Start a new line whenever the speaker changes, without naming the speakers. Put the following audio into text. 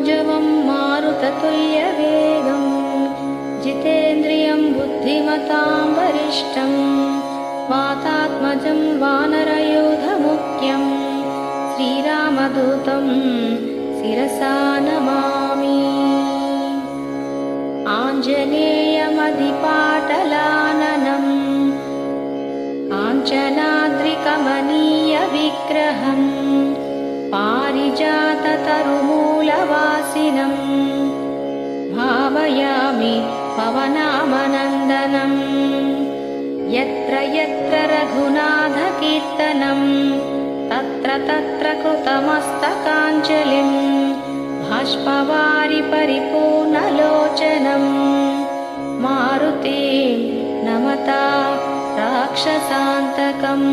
मनोजवं मारुततुल्यवेगं जितेन्द्रियं बुद्धिमतां वरिष्ठं वातात्मजं वानरयूथमुख्यं श्रीरामदूतं शिरसा नमामि। आञ्जनेयमधिपाटलाननं काञ्चनाद्रिकमनीयविग्रहं पारिजाततरुमूलवासिनं भावयामि पवनामनन्दनं। यत्र यत्र रघुनाथकीर्तनं तत्र तत्र कृतमस्तकाञ्जलिं बाष्पवारि परिपूर्णलोचनं मारुतिं नमता राक्षसान्तकम्।